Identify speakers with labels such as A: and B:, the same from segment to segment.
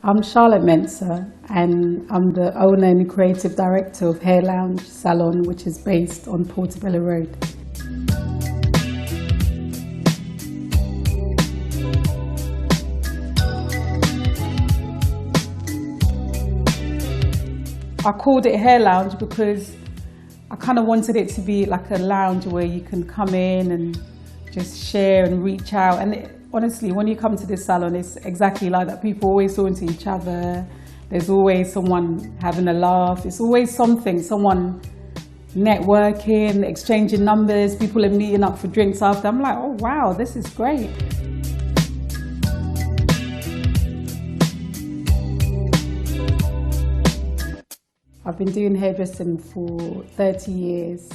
A: I'm Charlotte Mensah, and I'm the owner and creative director of Hair Lounge Salon, which is based on Portobello Road. I called it Hair Lounge because I kind of wanted it to be like a lounge where you can come in and just share and reach out. And honestly, when you come to this salon, it's exactly like that. People always talking to each other. There's always someone having a laugh. It's always something, someone networking, exchanging numbers. People are meeting up for drinks after. I'm like, oh wow, this is great. I've been doing hairdressing for 30 years.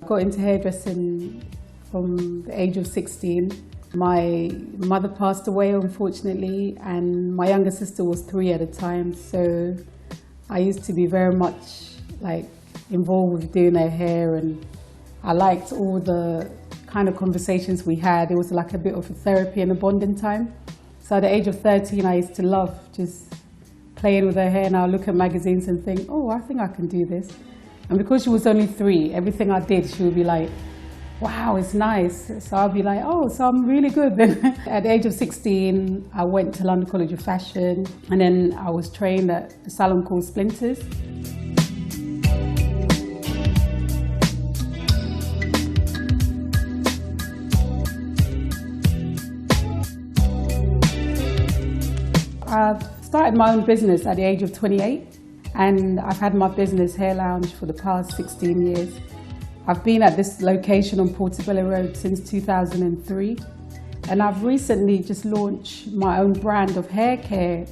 A: I got into hairdressing from the age of 16. My mother passed away, unfortunately, and my younger sister was 3 at the time. So I used to be very much involved with doing her hair, and I liked all the kind of conversations we had. It was like a bit of a therapy and a bonding time. So at the age of 13, I used to love just playing with her hair, and I'll look at magazines and think, oh, I think I can do this. And because she was only 3, everything I did, she would be like, wow, it's nice. So I'll be like, oh, so I'm really good then. At the age of 16, I went to London College of Fashion, and then I was trained at a salon called Splinters. I've started my own business at the age of 28, and I've had my business Hair Lounge for the past 16 years. I've been at this location on Portobello Road since 2003, and I've recently just launched my own brand of hair care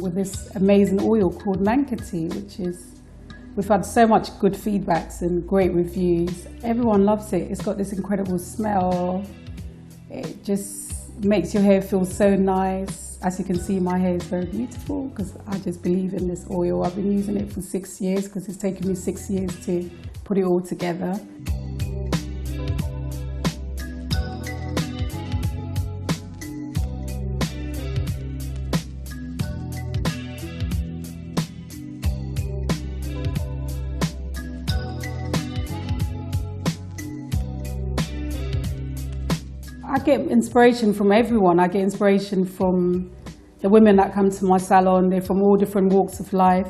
A: with this amazing oil called Mankati, we've had so much good feedbacks and great reviews. Everyone loves it. It's got this incredible smell. It just makes your hair feel so nice. As you can see, my hair is very beautiful because I just believe in this oil. I've been using it for 6 years because it's taken me 6 years to put it all together. I get inspiration from everyone. I get inspiration from the women that come to my salon. They're from all different walks of life.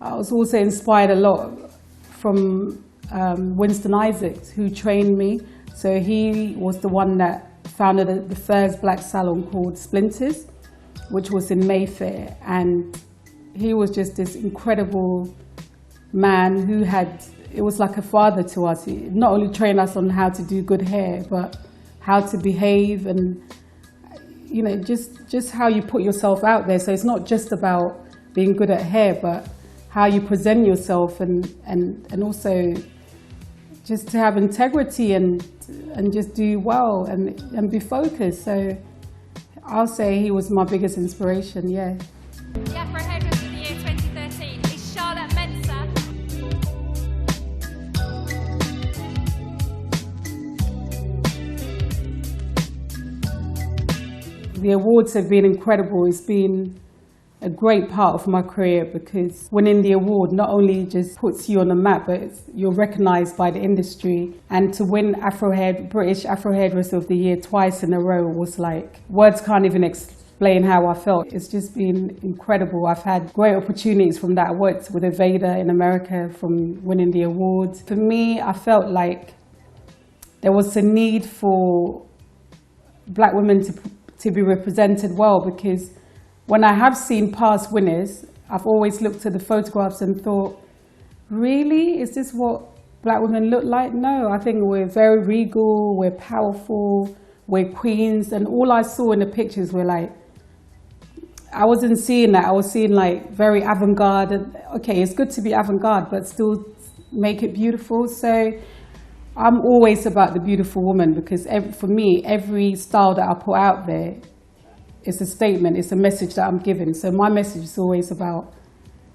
A: I was also inspired a lot from Winston Isaacs, who trained me. So he was the one that founded the first black salon called Splinters, which was in Mayfair. And he was just this incredible man who it was like a father to us. He not only trained us on how to do good hair, but how to behave and, just how you put yourself out there. So it's not just about being good at hair, but how you present yourself and also just to have integrity and just do well and be focused. So I'll say he was my biggest inspiration, yeah.
B: Yeah, for Hairdresser of the Year 2013 is Charlotte Mensah.
A: The awards have been incredible. It's been a great part of my career because winning the award not only just puts you on the map, but you're recognised by the industry. And to win British Afro Hairdresser of the Year twice in a row was like, words can't even explain how I felt. It's just been incredible. I've had great opportunities from that. I worked with Aveda in America from winning the awards. For me, I felt like there was a need for black women to be represented well, because when I have seen past winners, I've always looked at the photographs and thought, really? Is this what black women look like? No, I think we're very regal, we're powerful, we're queens, and all I saw in the pictures were I wasn't seeing that. I was seeing very avant-garde. And okay, it's good to be avant-garde, but still make it beautiful. So I'm always about the beautiful woman, because for me, every style that I put out there, it's a statement, it's a message that I'm giving. So my message is always about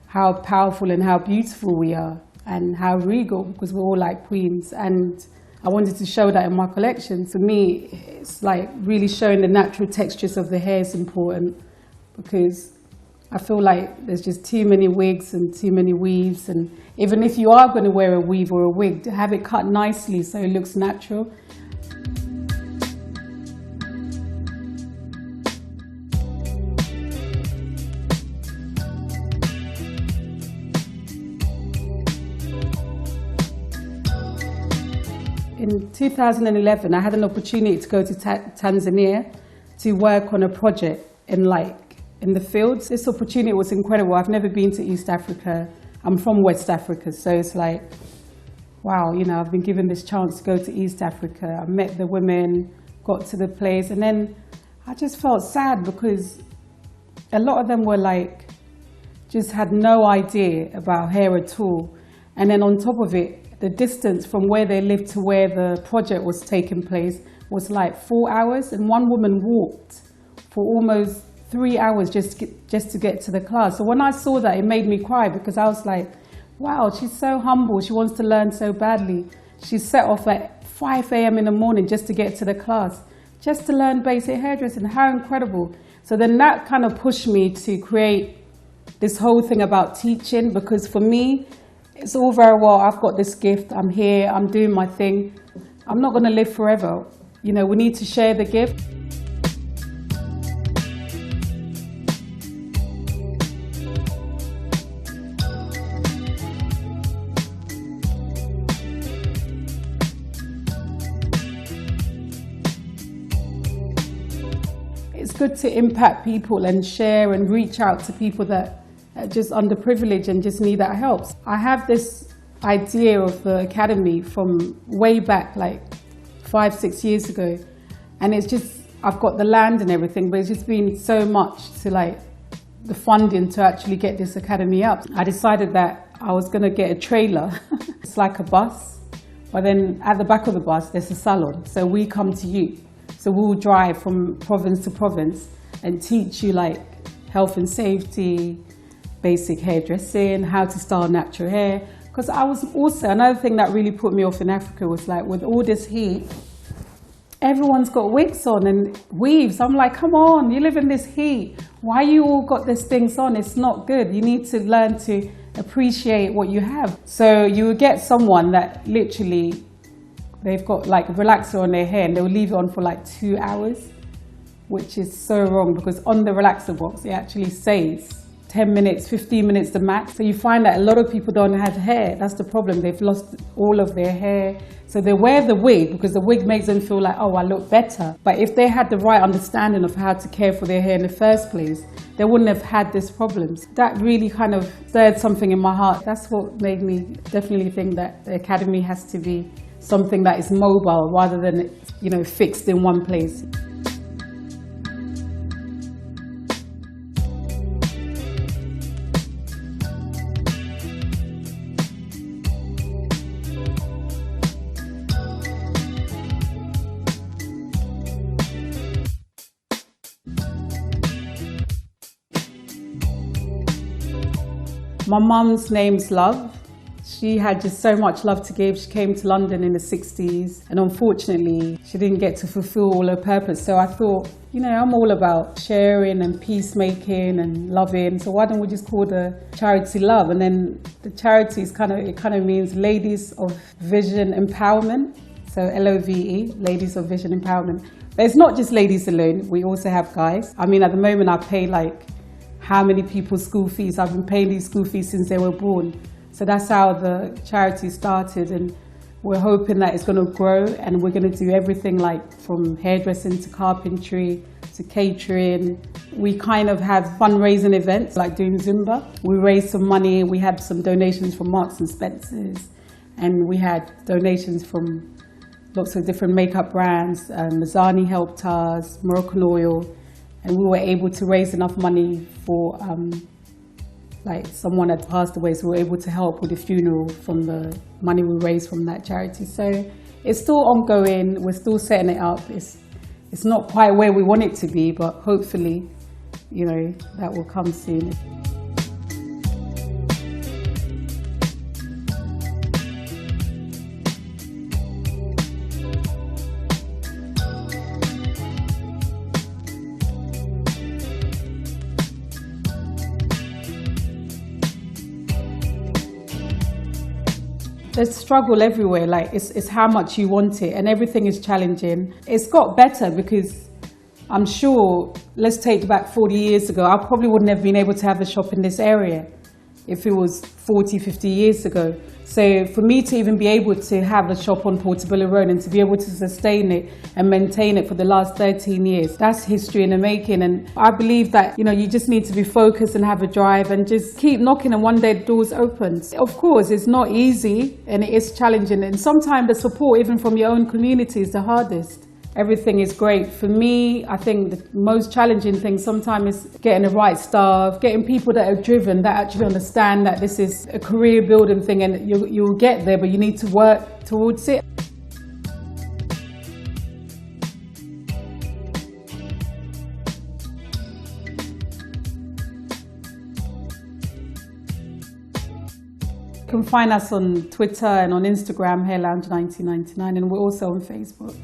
A: how powerful and how beautiful we are and how regal, because we're all like queens. And I wanted to show that in my collection. For me, it's really showing the natural textures of the hair is important, because I feel like there's just too many wigs and too many weaves, and even if you are going to wear a weave or a wig, to have it cut nicely so it looks natural. In 2011, I had an opportunity to go to Tanzania to work on a project in the fields. This opportunity was incredible. I've never been to East Africa. I'm from West Africa, so it's like, wow, you know, I've been given this chance to go to East Africa. I met the women, got to the place, and then I just felt sad because a lot of them were like, just had no idea about hair at all. And then on top of it, the distance from where they lived to where the project was taking place was like 4 hours, and one woman walked for almost 3 hours just to get to the class. So when I saw that, it made me cry because I was like, wow, she's so humble. She wants to learn so badly. She set off at 5 a.m. in the morning just to get to the class, just to learn basic hairdressing. How incredible. So then that kind of pushed me to create this whole thing about teaching, because for me, it's all very well, I've got this gift, I'm here, I'm doing my thing. I'm not going to live forever. You know, we need to share the gift. It's good to impact people and share and reach out to people that are just underprivileged and just need that help. I have this idea of the academy from way back, like 5-6 years ago, and it's just, I've got the land and everything, but it's just been so much to like the funding to actually get this academy up. I decided that I was going to get a trailer. It's like a bus, but then at the back of the bus there's a salon, so we come to you. So we'll drive from province to province and teach you like health and safety, basic hairdressing, how to style natural hair. Because I was also, another thing that really put me off in Africa was like, with all this heat, everyone's got wigs on and weaves. I'm like, come on, you live in this heat. Why you all got these things on? It's not good. You need to learn to appreciate what you have. So you would get someone that literally, they've got like a relaxer on their hair and they'll leave it on for like 2 hours, which is so wrong, because on the relaxer box, it actually says 10 minutes, 15 minutes the max. So you find that a lot of people don't have hair. That's the problem. They've lost all of their hair. So they wear the wig because the wig makes them feel like, oh, I look better. But if they had the right understanding of how to care for their hair in the first place, they wouldn't have had these problems. That really kind of stirred something in my heart. That's what made me definitely think that the academy has to be something that is mobile rather than, you know, fixed in one place. My mum's name's Love. She had just so much love to give. She came to London in the 60s, and unfortunately, she didn't get to fulfill all her purpose. So I thought, you know, I'm all about sharing and peacemaking and loving. So why don't we just call the charity Love? And then the charity is kind of means Ladies of Vision Empowerment. So LOVE, Ladies of Vision Empowerment. But it's not just ladies alone. We also have guys. I mean, at the moment, I pay like how many people's school fees. I've been paying these school fees since they were born. So that's how the charity started, and we're hoping that it's going to grow, and we're going to do everything like from hairdressing to carpentry to catering. We kind of have fundraising events like doing Zumba. We raised some money. We had some donations from Marks and Spencer's, and we had donations from lots of different makeup brands. Mazzani helped us, Moroccan Oil, and we were able to raise enough money for like someone had passed away, so we were able to help with the funeral from the money we raised from that charity. So it's still ongoing, we're still setting it up. It's not quite where we want it to be, but hopefully, you know, that will come soon. There's struggle everywhere, like it's how much you want it, and everything is challenging. It's got better because I'm sure, let's take back 40 years ago, I probably wouldn't have been able to have a shop in this area if it was 40, 50 years ago. So for me to even be able to have a shop on Portobello Road and to be able to sustain it and maintain it for the last 13 years, that's history in the making. And I believe that, you know, you just need to be focused and have a drive and just keep knocking, and one day the doors open. Of course, it's not easy and it is challenging, and sometimes the support even from your own community is the hardest. Everything is great. For me, I think the most challenging thing sometimes is getting the right staff, getting people that are driven, that actually understand that this is a career building thing, and you'll get there, but you need to work towards it. You can find us on Twitter and on Instagram, Hair Lounge 1999, and we're also on Facebook.